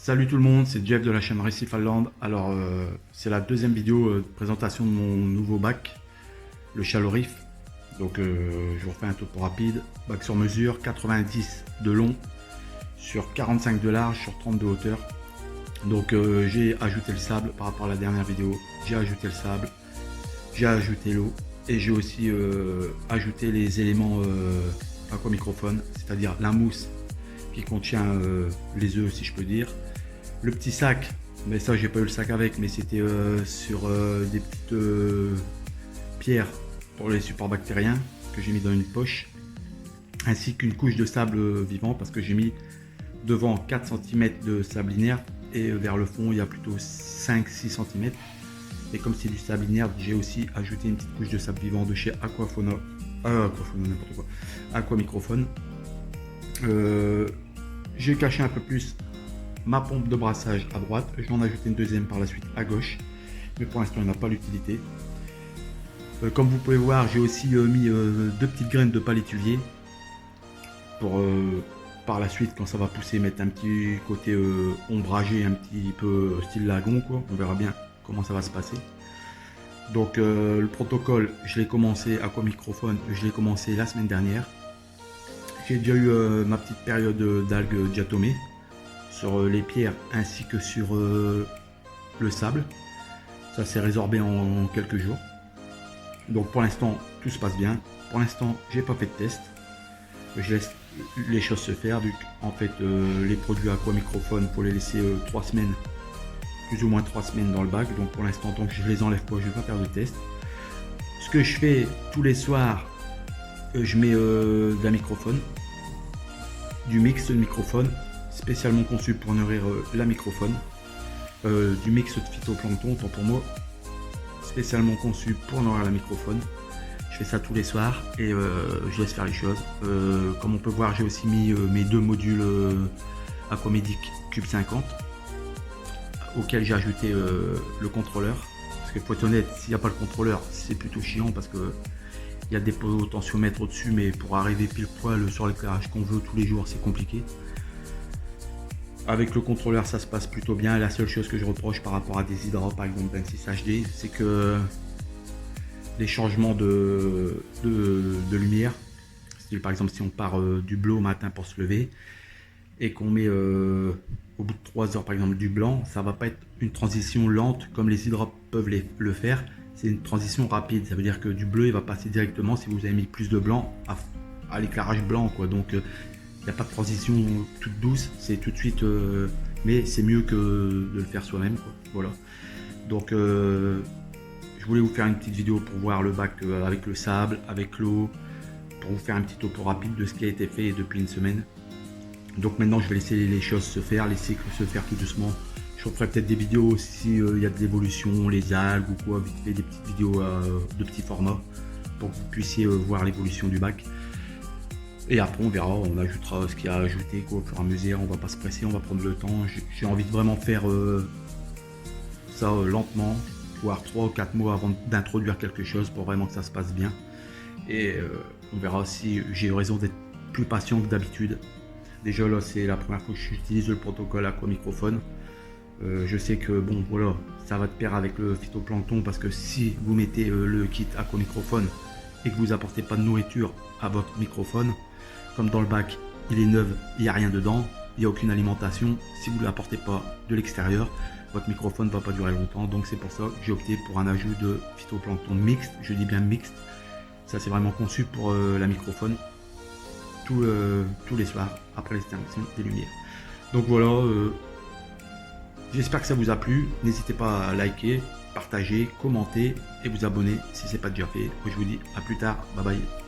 Salut tout le monde, c'est Jeff de la chaîne Récif Land. Alors c'est la deuxième vidéo de présentation de mon nouveau bac, le Chalorif. Donc je vous refais un topo rapide. Bac sur mesure, 90 de long sur 45 de large sur 30 de hauteur. Donc j'ai ajouté le sable par rapport à la dernière vidéo. J'ai ajouté le sable, j'ai ajouté l'eau et j'ai aussi ajouté les éléments aquamicrophone, c'est-à-dire la mousse qui contient les œufs, si je peux dire. Le petit sac, mais ça j'ai pas eu le sac avec, mais c'était sur des petites pierres pour les supports bactériens que j'ai mis dans une poche, ainsi qu'une couche de sable vivant parce que j'ai mis devant 4 cm de sable inerte et vers le fond il y a plutôt 5-6 cm. Et comme c'est du sable inerte, j'ai aussi ajouté une petite couche de sable vivant de chez Aquamicrophone. J'ai caché un peu plus ma pompe de brassage à droite, j'en ai ajouté une deuxième par la suite à gauche, mais pour l'instant il n'a pas l'utilité. Comme vous pouvez voir, j'ai aussi mis deux petites graines de palétuvier pour par la suite, quand ça va pousser, mettre un petit côté ombragé, un petit peu style lagon quoi. On verra bien comment ça va se passer. Donc le protocole, je l'ai commencé Aquamicrophone, je l'ai commencé la semaine dernière. J'ai déjà eu ma petite période d'algues diatomées sur les pierres ainsi que sur le sable. Ça s'est résorbé en quelques jours. Donc pour l'instant tout se passe bien. Pour l'instant j'ai pas fait de test. Je laisse les choses se faire. En fait les produits Aquamicrophone, pour les laisser 3 semaines, plus ou moins 3 semaines dans le bac. Donc pour l'instant tant que je les enlève pas, je vais pas faire de test. Ce que je fais tous les soirs, je mets de la microphone, du mix de microphone spécialement conçu pour nourrir la microphone, du mix de phytoplancton, tant pour moi, spécialement conçu pour nourrir la microphone. Je fais ça tous les soirs et je laisse faire les choses. Comme on peut voir, j'ai aussi mis mes deux modules Aquamedic Cube 50 auquel j'ai ajouté le contrôleur. Parce qu'il faut être honnête, s'il n'y a pas le contrôleur, c'est plutôt chiant parce que il y a des potentiomètres au-dessus, mais pour arriver pile poil sur l'éclairage qu'on veut tous les jours, c'est compliqué. Avec le contrôleur, ça se passe plutôt bien. La seule chose que je reproche par rapport à des hydras, par exemple 26 HD, c'est que les changements de lumière, par exemple si on part du bleu au matin pour se lever et qu'on met au bout de 3 heures par exemple du blanc, ça va pas être une transition lente comme les hydras peuvent le faire. C'est une transition rapide, ça veut dire que du bleu il va passer directement, si vous avez mis plus de blanc, à l'éclairage blanc quoi. Donc il n'y a pas de transition toute douce, c'est tout de suite, mais c'est mieux que de le faire soi-même quoi. Voilà. Donc je voulais vous faire une petite vidéo pour voir le bac avec le sable, avec l'eau, pour vous faire un petit topo rapide de ce qui a été fait depuis une semaine. Donc maintenant je vais laisser les choses se faire, les cycles se faire tout doucement. Je ferai peut-être des vidéos si il y a de l'évolution, les algues ou quoi, vite fait des petites vidéos de petits formats pour que vous puissiez voir l'évolution du bac. Et après on verra, on ajoutera ce qu'il y a à ajouter quoi, au fur et à mesure, on va pas se presser, on va prendre le temps. J'ai envie de vraiment faire ça lentement, voire 3 ou 4 mois avant d'introduire quelque chose pour vraiment que ça se passe bien. Et on verra si j'ai eu raison d'être plus patient que d'habitude. Déjà là c'est la première fois que j'utilise le protocole Aquamicrophone. Je sais que bon voilà, ça va de pair avec le phytoplancton parce que si vous mettez le kit Aquamicrophone et que vous apportez pas de nourriture à votre microphone, comme dans le bac il est neuf, il n'y a rien dedans, il n'y a aucune alimentation, si vous ne l'apportez pas de l'extérieur, votre microphone ne va pas durer longtemps. Donc c'est pour ça que j'ai opté pour un ajout de phytoplancton mixte, je dis bien mixte. Ça c'est vraiment conçu pour la microphone tous les soirs après l'extinction des lumières. Donc voilà, j'espère que ça vous a plu. N'hésitez pas à liker, partager, commenter et vous abonner si ce n'est pas déjà fait. Je vous dis à plus tard, bye bye.